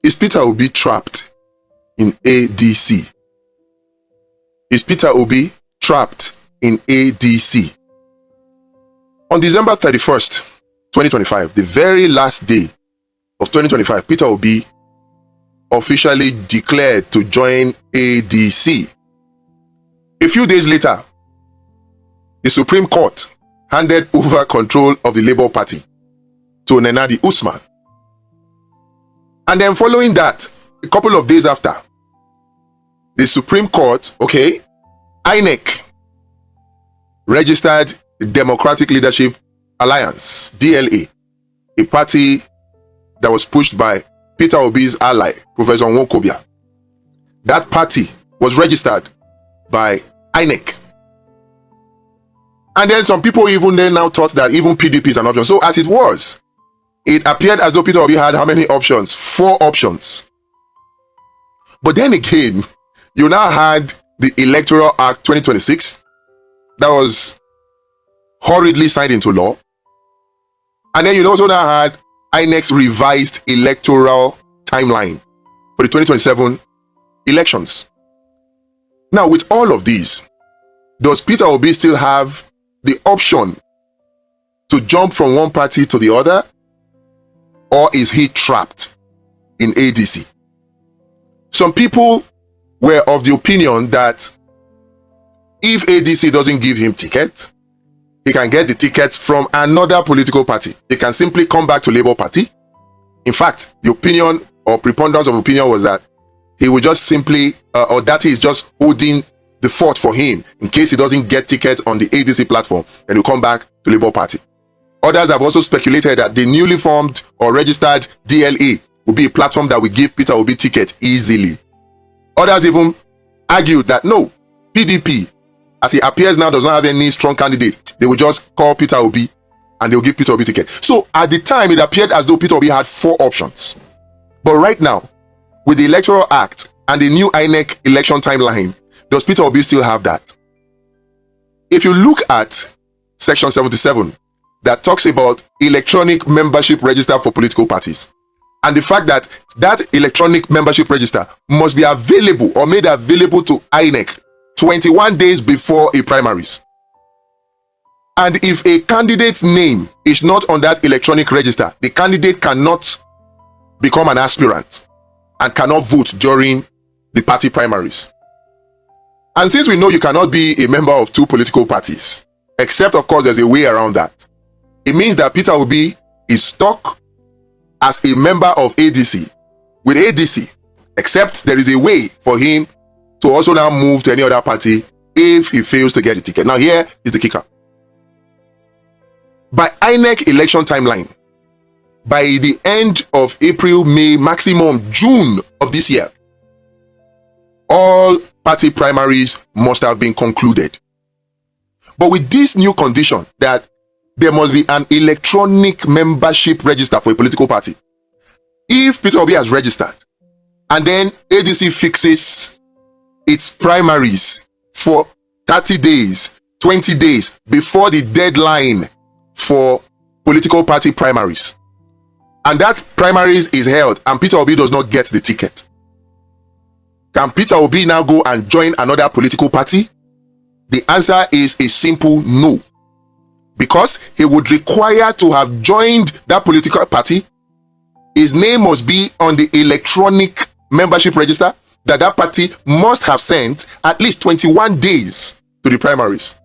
Is Peter Obi trapped in ADC? Is Peter Obi trapped in ADC? On December 31st, 2025, the very last day of 2025, Peter Obi officially declared to join ADC. A few days later, the Supreme Court handed over control of the Labour Party to Nenadi Usman. And then following that, a couple of days after, the Supreme Court, INEC registered the Democratic Leadership Alliance, DLA, a party that was pushed by Peter Obi's ally, Professor Nwokobia. That party was registered by INEC. And then some people even then now thought that even PDP is an option. So as it was, it appeared as though Peter Obi had how many options? 4 options. But then again, you now had the Electoral Act 2026 that was hurriedly signed into law. And then you also now had INEC's revised electoral timeline for the 2027 elections. Now, with all of these, does Peter Obi still have the option to jump from one party to the other? Or is he trapped in ADC? Some people were of the opinion that if ADC doesn't give him ticket, he can get the tickets from another political party. He can simply come back to Labour Party. In fact, the opinion or preponderance of opinion was that he would just simply, or that he is just holding the fort for him in case he doesn't get tickets on the ADC platform, and he'll come back to Labour Party. Others have also speculated that the newly formed or registered DLA will be a platform that will give Peter Obi ticket easily. Others even argued that no, PDP, as he appears now, does not have any strong candidate. They will just call Peter Obi and they will give Peter Obi ticket. So at the time, it appeared as though Peter Obi had 4 options. But right now, with the Electoral Act and the new INEC election timeline, does Peter Obi still have that? If you look at Section 77, that talks about electronic membership register for political parties, and the fact that that electronic membership register must be available or made available to INEC 21 days before a primaries. And if a candidate's name is not on that electronic register, the candidate cannot become an aspirant and cannot vote during the party primaries. And since we know you cannot be a member of 2 political parties, except of course there's a way around that, it means that Peter Obi is stuck as a member of ADC with ADC, except there is a way for him to also now move to any other party if he fails to get a ticket. Now here is the kicker. By INEC election timeline, by the end of April, May, maximum June of this year, all party primaries must have been concluded. But with this new condition that there must be an electronic membership register for a political party, if Peter Obi has registered and then ADC fixes its primaries for 30 days, 20 days before the deadline for political party primaries, and that primaries is held and Peter Obi does not get the ticket, can Peter Obi now go and join another political party? The answer is a simple no, because he would require to have joined that political party. His name must be on the electronic membership register that that party must have sent at least 21 days to the primaries.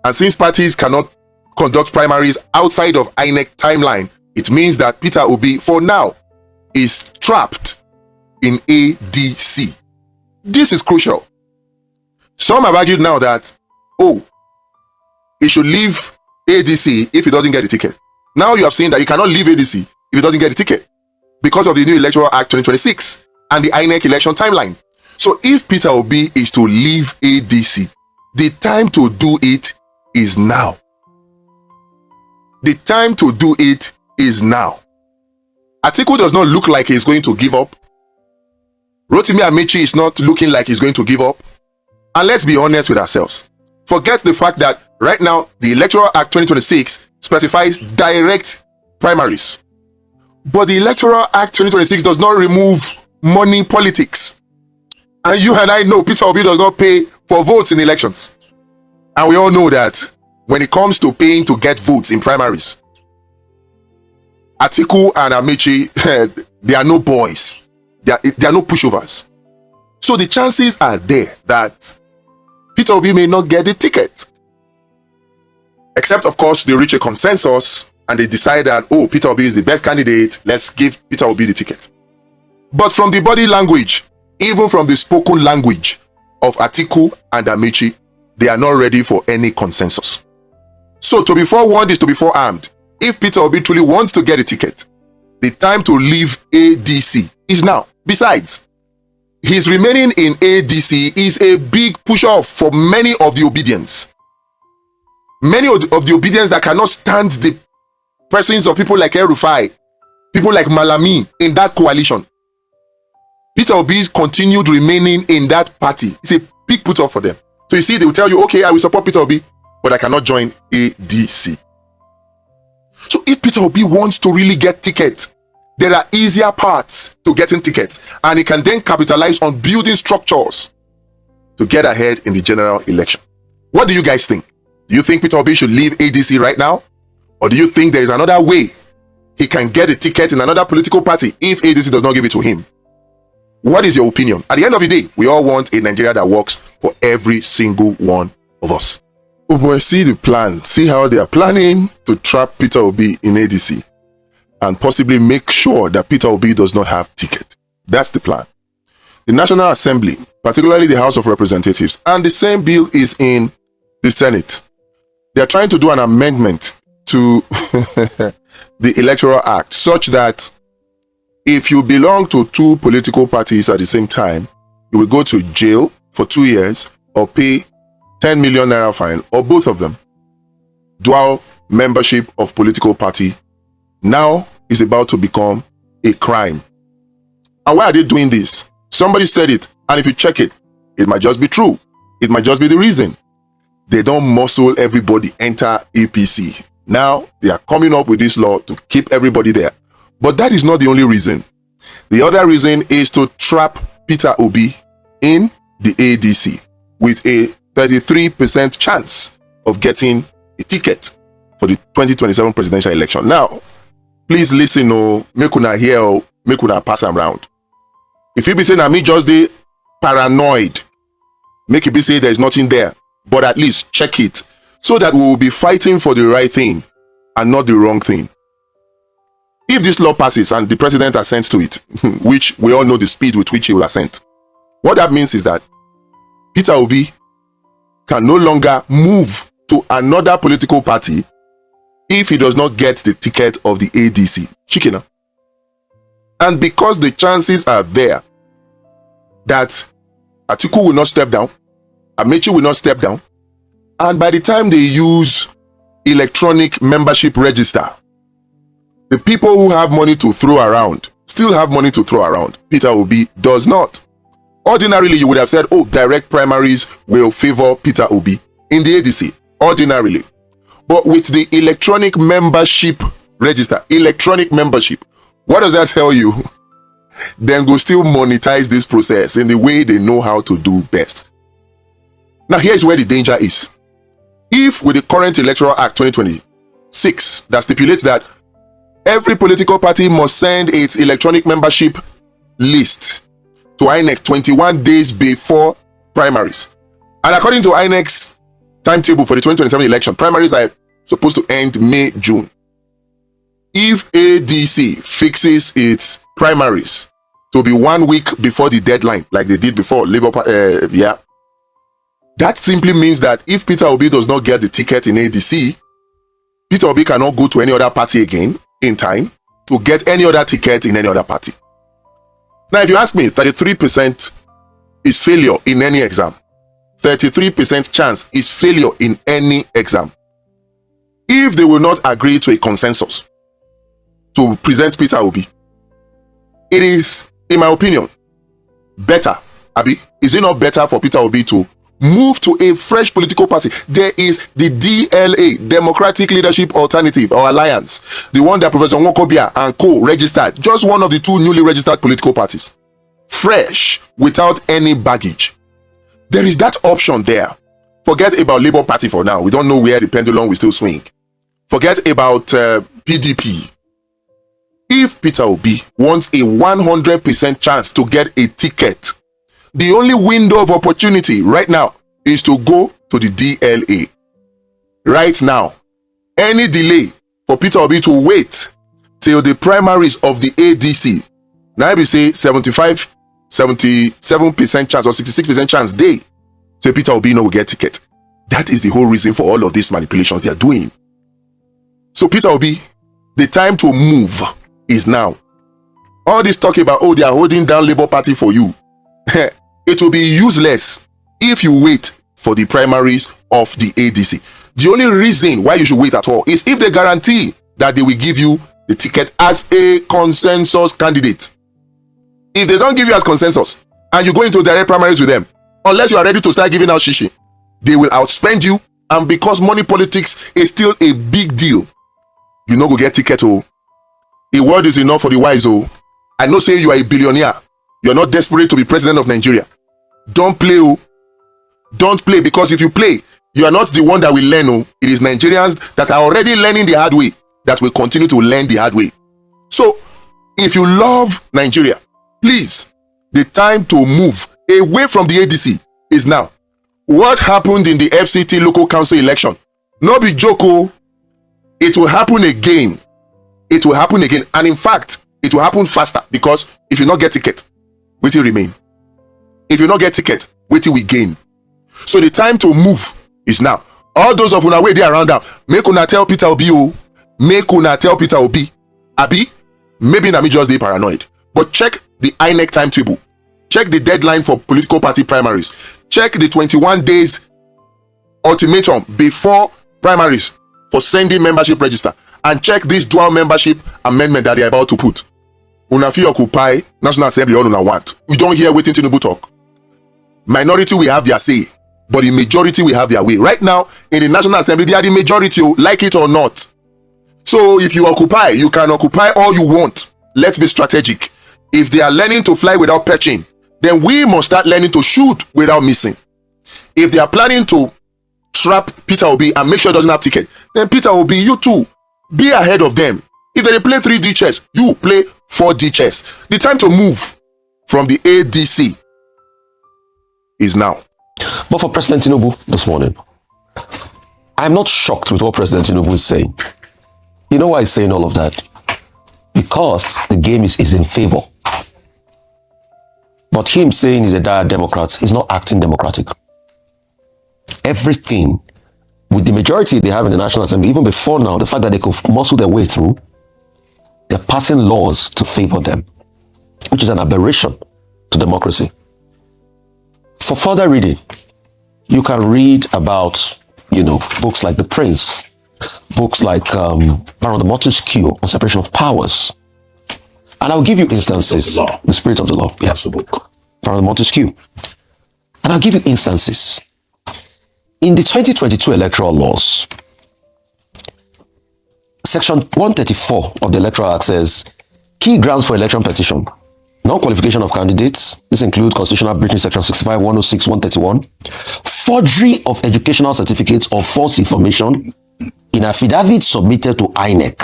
And since parties cannot conduct primaries outside of INEC timeline, it means that Peter Obi, for now, is trapped in ADC. This is crucial. Some have argued now that, he should leave ADC if he doesn't get a ticket. Now you have seen that he cannot leave ADC if he doesn't get a ticket because of the new Electoral Act 2026 and the INEC election timeline. So if Peter Obi is to leave ADC, the time to do it is now. The time to do it is now. Atiku does not look like he's going to give up. Rotimi Amechi is not looking like he's going to give up. And let's be honest with ourselves. Forget the fact that right now the Electoral Act 2026 specifies direct primaries. But the Electoral Act 2026 does not remove money politics. And you and I know Peter Obi does not pay for votes in elections. And we all know that when it comes to paying to get votes in primaries, Atiku and Amaechi, they are no boys. They are no pushovers. So the chances are there that Peter Obi may not get the ticket. Except, of course, they reach a consensus and they decide that, oh, Peter Obi is the best candidate. Let's give Peter Obi the ticket. But from the body language, even from the spoken language of Atiku and Amaechi, they are not ready for any consensus. So to be forewarned is to be forearmed. If Peter Obi truly wants to get a ticket, the time to leave ADC is now. Besides, his remaining in ADC is a big push-off for many of the obedience. Many of the obedience that cannot stand the presence of people like El-Rufai, people like Malami in that coalition. Peter Obi's continued remaining in that party is a big put-off for them. So you see, they will tell you, okay, I will support Peter Obi, but I cannot join ADC. So if Peter Obi wants to really get ticket, there are easier paths to getting tickets, and he can then capitalize on building structures to get ahead in the general election. What do you guys think? Do you think Peter Obi should leave ADC right now? Or do you think there is another way he can get a ticket in another political party if ADC does not give it to him? What is your opinion? At the end of the day, we all want a Nigeria that works for every single one of us. Oh boy, see the plan. See how they are planning to trap Peter Obi in ADC and possibly make sure that Peter Obi does not have ticket. That's the plan. The National Assembly, particularly the House of Representatives, and the same bill is in the Senate. They are trying to do an amendment to the Electoral Act such that if you belong to two political parties at the same time, you will go to jail for 2 years or pay 10 million naira fine, or both of them. Dual membership of political party now is about to become a crime. And why are they doing this? Somebody said it, and if you check it, it might just be true. It might just be the reason. They don't muscle everybody enter APC. Now they are coming up with this law to keep everybody there. But that is not the only reason. The other reason is to trap Peter Obi in the ADC with a 33% chance of getting a ticket for the 2027 presidential election. Now, please listen, make una hear, make una pass around. If you be saying, me just the paranoid, make it be say there's nothing there, but at least check it so that we will be fighting for the right thing and not the wrong thing. If this law passes and the president assents to it, which we all know the speed with which he will assent, what that means is that Peter Obi can no longer move to another political party if he does not get the ticket of the ADC. Chikina. And because the chances are there that Atiku will not step down, Amaechi will not step down, and by the time they use electronic membership register, the people who have money to throw around still have money to throw around. Peter Obi does not. Ordinarily, you would have said, oh, direct primaries will favor Peter Obi in the ADC. Ordinarily. But with the electronic membership register, electronic membership, what does that tell you? Then go still monetize this process in the way they know how to do best. Now, here's where the danger is. If with the current Electoral Act 2026 that stipulates that every political party must send its electronic membership list to INEC 21 days before primaries. And according to INEC's timetable for the 2027 election, primaries are supposed to end May, June. If ADC fixes its primaries to be 1 week before the deadline, like they did before Labour that simply means that if Peter Obi does not get the ticket in ADC, Peter Obi cannot go to any other party again in time to get any other ticket in any other party. Now, if you ask me, 33% is failure in any exam. 33% chance is failure in any exam. If they will not agree to a consensus to present Peter Obi, it is, in my opinion, better, Abi, is it not better for Peter Obi to move to a fresh political party. There is the DLA, Democratic Leadership Alternative or Alliance, the one that Professor Nwokobia and co registered, just one of the two newly registered political parties. Fresh, without any baggage. There is that option there. Forget about Labour Party for now. We don't know where the pendulum will still swing. Forget about PDP. If Peter Obi wants a 100% chance to get a ticket, the only window of opportunity right now is to go to the DLA. Right now, any delay for Peter Obi to wait till the primaries of the ADC, now we say 77% chance or 66% chance they say Peter Obi no will get ticket. That is the whole reason for all of these manipulations they are doing. So Peter Obi, the time to move is now. All this talk about, oh, they are holding down Labour Party for you. It will be useless if you wait for the primaries of the ADC. The only reason why you should wait at all is if they guarantee that they will give you the ticket as a consensus candidate. If they don't give you as consensus and you go into direct primaries with them, unless you are ready to start giving out shishi, they will outspend you, and because money politics is still a big deal, you no go get ticket. Oh, a word is enough for the wise. Oh, I know say you are a billionaire. You're not desperate to be president of Nigeria. Don't play. Oh, don't play, because if you play, you are not the one that will learn. Oh, it is Nigerians that are already learning the hard way that will continue to learn the hard way. So, if you love Nigeria, please, the time to move away from the ADC is now. What happened in the FCT local council election? No be joke. Oh, it will happen again. It will happen again. And in fact, it will happen faster, because if you not get ticket, wait till remain. If you not get ticket, wait till we gain. So the time to move is now. All those of una way there around now, make una tell Peter Obi. Oh, make una tell Peter Obi. Abi, maybe na me just dey paranoid. But check the INEC timetable. Check the deadline for political party primaries. Check the 21 days ultimatum before primaries for sending membership register. And check this dual membership amendment that they are about to put. Una fit occupy National Assembly all una want. We don't hear wetin Tinubu talk. Minority will have their say, but the majority will have their way. Right now, in the National Assembly, they are the majority, like it or not. So if you occupy, you can occupy all you want. Let's be strategic. If they are learning to fly without perching, then we must start learning to shoot without missing. If they are planning to trap Peter Obi and make sure he doesn't have ticket, then Peter Obi, you too, be ahead of them. If they play 3D chess, you play 4D chess. The time to move from the ADC is now. But for President Tinubu this morning, I'm not shocked with what President Tinubu is saying. You know why he's saying all of that? Because the game is in favor. But him saying he's a dire Democrat, he's not acting democratic. Everything with the majority they have in the National Assembly, even before now, the fact that they could muscle their way through, they're passing laws to favor them, which is an aberration to democracy. For further reading, you can read about, books like The Prince, books like Baron de Montesquieu on separation of powers. And I'll give you instances. The Spirit of the Law. Yes, the book. Baron de Montesquieu. And I'll give you instances. In the 2022 electoral laws, Section 134 of the Electoral Act says, key grounds for election petition: non-qualification of candidates. This includes constitutional breaching Section 65, 106, 131. Forgery of educational certificates or false information in affidavit submitted to INEC.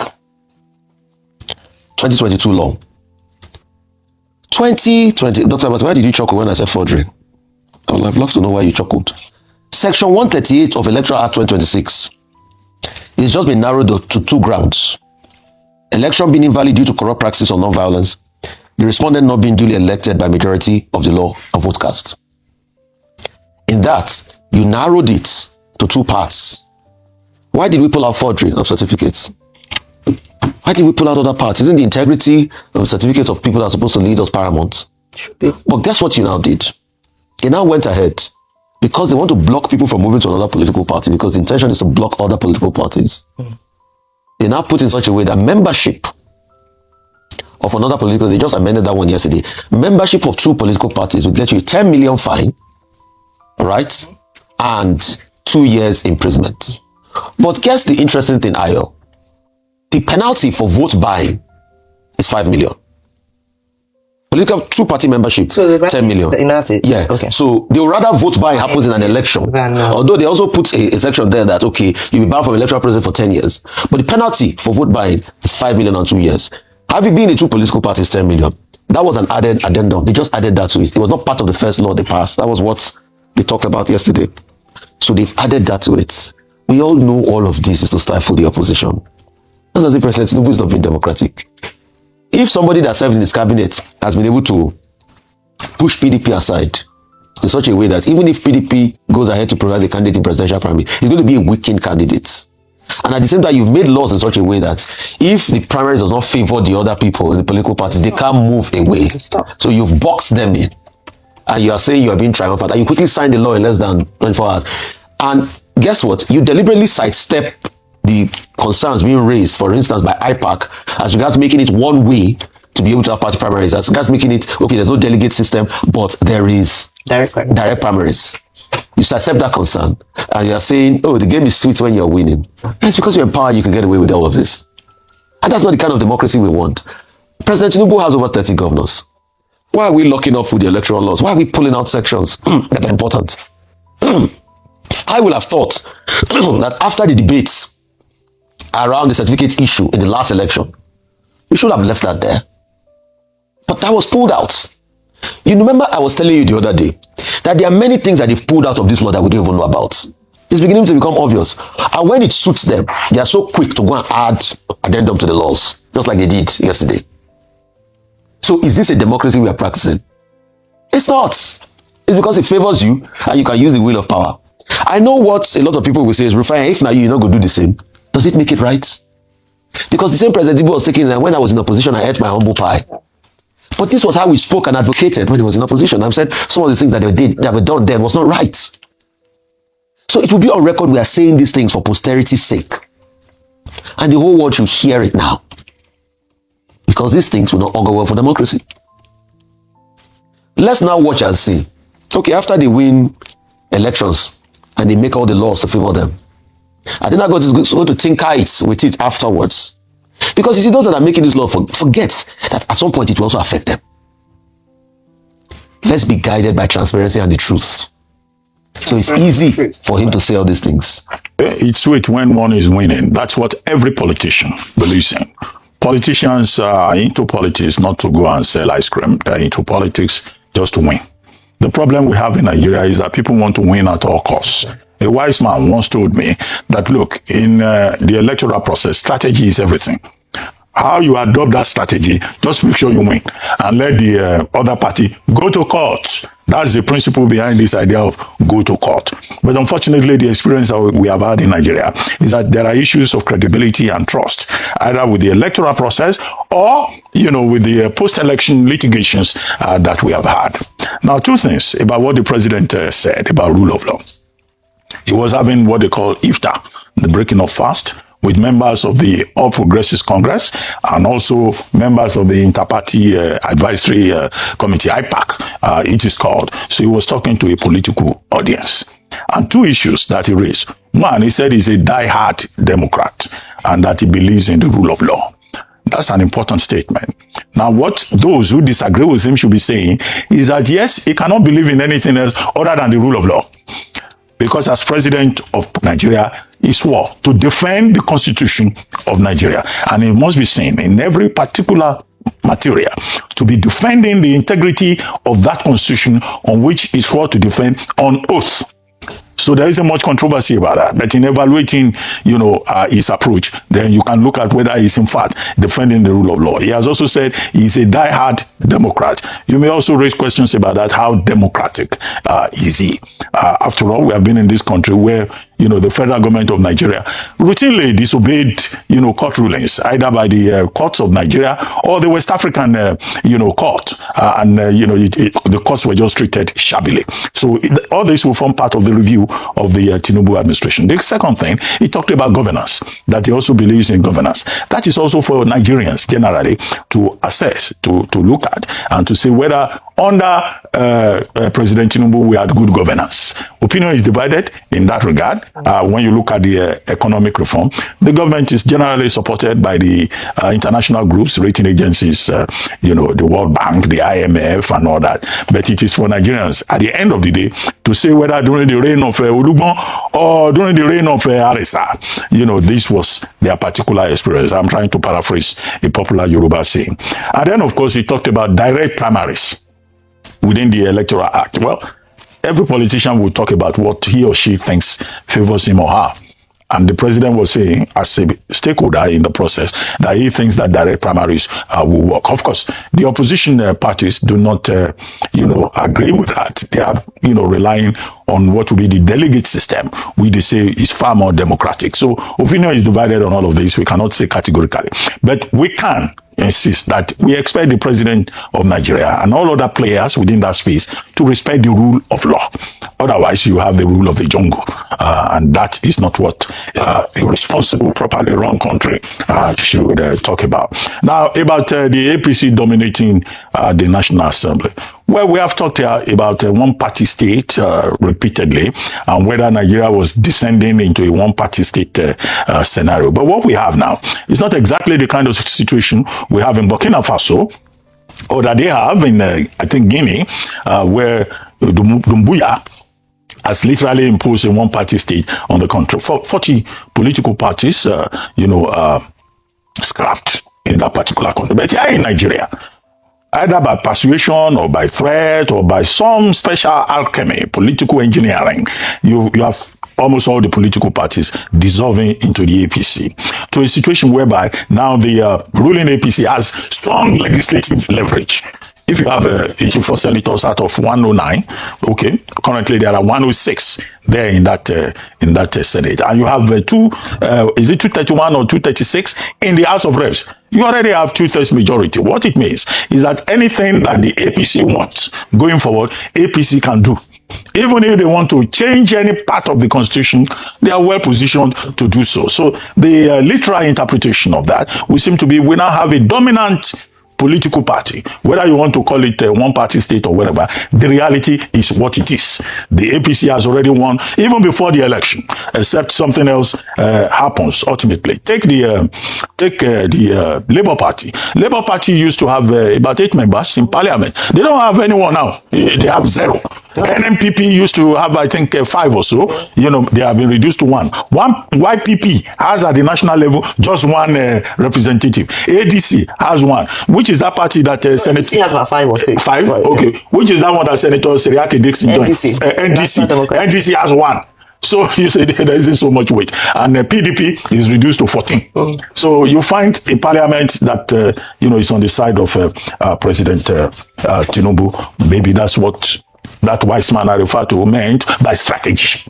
2022 law. 2020, Dr. Abbas, why did you chuckle when I said forgery? I would have loved to know why you chuckled. Section 138 of Electoral Act 2026. It's just been narrowed to two grounds: election being invalid due to corrupt practices or non-violence, the respondent not being duly elected by majority of the law and vote cast. In that, you narrowed it to two parts. Why did we pull out forgery of certificates? Why did we pull out other parts? Isn't the integrity of certificates of people that are supposed to lead us paramount? Should be. But guess what you now did? They now went ahead, because they want to block people from moving to another political party, because the intention is to block other political parties. They now put in such a way that membership of another political, they just amended that one yesterday. Membership of two political parties will get you a 10 million fine, right? and 2 years imprisonment. But guess the interesting thing, Ayo. The penalty for vote buying is 5 million. Political two-party membership, so 10 million. Yeah. Okay. So they would rather vote buying happens in an election. Although they also put a section there that, okay, you'll be banned from electoral process for 10 years. But the penalty for vote buying is 5 million on 2 years. Having been in two political parties, 10 million. That was an added addendum. They just added that to it. It was not part of the first law they passed. That was what they talked about yesterday. So they've added that to it. We all know all of this is to stifle the opposition. That's as if President Tinubu is not being democratic. If somebody that served in his cabinet has been able to push PDP aside in such a way that even if PDP goes ahead to provide the candidate in presidential primary, he's going to be a weakened candidate. And at the same time, you've made laws in such a way that if the primaries does not favor the other people in the political parties, they can't move away. So you've boxed them in. And you are saying you are being triumphant. And you quickly signed the law in less than 24 hours. And guess what? You deliberately sidestep the concerns being raised, for instance, by IPAC, as regards making it one way to be able to have party primaries, as regards making it, okay, there's no delegate system, but there is direct primaries. You accept that concern, and you're saying, oh, the game is sweet when you're winning. And it's because you're in power, you can get away with all of this. And that's not the kind of democracy we want. President Tinubu has over 30 governors. Why are we locking up with the electoral laws? Why are we pulling out sections that are important? I would have thought that after the debates around the certificate issue in the last election, we should have left that there. But that was pulled out. You remember I was telling you the other day that there are many things that they've pulled out of this law that we don't even know about. It's beginning to become obvious. And when it suits them, they are so quick to go and add addendum to the laws, just like they did yesterday. So is this a democracy we are practicing? It's not. It's because it favors you and you can use the wheel of power. I know what a lot of people will say is, Rufai, if now you're not going to do the same, does it make it right? Because the same President Tinubu was taking that when I was in opposition, I ate my humble pie. But this was how we spoke and advocated when he was in opposition. I've said some of the things that they were done then was not right. So it will be on record we are saying these things for posterity's sake. And the whole world should hear it now. Because these things will not augur well for democracy. Let's now watch and see. Okay, after they win elections and they make all the laws to favor them, are they not going to tinker it with it afterwards? Because you see, those that are making this law forget that at some point it will also affect them. Let's be guided by transparency and the truth. So it's easy for him to say all these things. It's sweet when one is winning. That's what every politician believes in. Politicians are into politics not to go and sell ice cream. They're into politics just to win. The problem we have in Nigeria is that people want to win at all costs. A wise man once told me that, look, in the electoral process, strategy is everything. How you adopt that strategy, just make sure you win and let the other party go to court. That's the principle behind this idea of go to court. But unfortunately, the experience that we have had in Nigeria is that there are issues of credibility and trust, either with the electoral process or, with the post-election litigations that we have had. Now, two things about what the president said about rule of law. He was having what they call iftar, the breaking of fast, with members of the All Progressives Congress and also members of the Interparty Advisory Committee, IPAC, it is called. So he was talking to a political audience. And two issues that he raised. One, he said he's a die-hard Democrat and that he believes in the rule of law. That's an important statement. Now, what those who disagree with him should be saying is that, yes, he cannot believe in anything else other than the rule of law. Because as president of Nigeria, he swore to defend the constitution of Nigeria. And it must be seen in every particular material to be defending the integrity of that constitution on which he swore to defend on oath. So there isn't much controversy about that. But in evaluating, his approach, then you can look at whether he's in fact defending the rule of law. He has also said he's a die-hard Democrat. You may also raise questions about that. How democratic is he? After all, we have been in this country where, the federal government of Nigeria routinely disobeyed, court rulings, either by the courts of Nigeria or the West African, court. The courts were just treated shabbily. So all this will form part of the review of the Tinubu administration. The second thing, he talked about governance, that he also believes in governance. That is also for Nigerians generally to assess, to look at, and to say whether Under President Tinubu, we had good governance. Opinion is divided in that regard. When you look at the economic reform, the government is generally supported by the international groups, rating agencies, the World Bank, the IMF, and all that. But it is for Nigerians, at the end of the day, to say whether during the reign of Olugbon or during the reign of Arisa, this was their particular experience. I'm trying to paraphrase a popular Yoruba saying. And then, of course, he talked about direct primaries within the Electoral Act. Well, every politician will talk about what he or she thinks favors him or her. And the president was saying, as a stakeholder in the process, that he thinks that direct primaries will work. Of course, the opposition parties do not, agree with that. They are, relying on what will be the delegate system, which they say is far more democratic. So opinion is divided on all of this. We cannot say categorically, but we can insist that we expect the president of Nigeria and all other players within that space to respect the rule of law. Otherwise, you have the rule of the jungle, and that is not what a responsible, properly run country should talk about. Now, about the APC dominating the National Assembly. Well, we have talked about a one-party state repeatedly, and whether Nigeria was descending into a one-party state scenario. But what we have now is not exactly the kind of situation we have in Burkina Faso, or that they have in, I think, Guinea, where Dumbuya has literally imposed a one-party state on the country. 40 political parties, scrapped in that particular country. But here in Nigeria, either by persuasion or by threat or by some special alchemy, political engineering, you have almost all the political parties dissolving into the APC, to a situation whereby now the ruling APC has strong legislative leverage. If you have 84 senators out of 109, okay, currently there are 106 there in that Senate, and you have is it 231 or 236 in the House of Reps? You already have 2/3 majority. What it means is that anything that the APC wants going forward, APC can do. Even if they want to change any part of the constitution, they are well positioned to do so. So the literal interpretation of that will seem to be we now have a dominant political party, whether you want to call it a one-party state or whatever. The reality is what it is. The APC has already won even before the election, except something else happens ultimately. Take the Labour Party. Labour Party used to have about 8 members in parliament. They don't have anyone now. They have 0. NMPP used to have, I think, 5 or so. They have been reduced to 1. YPP has at the national level just 1 representative. ADC has 1. Which is that party that Senator has about 5 or 6? 5? Okay. Yeah. Which is that one that Senator Seriake Dixon joined? NDC has 1. So you say there isn't so much weight. And PDP is reduced to 14. So you find a parliament that, is on the side of President Tinubu. Maybe that's what that wise man I refer to meant by strategy.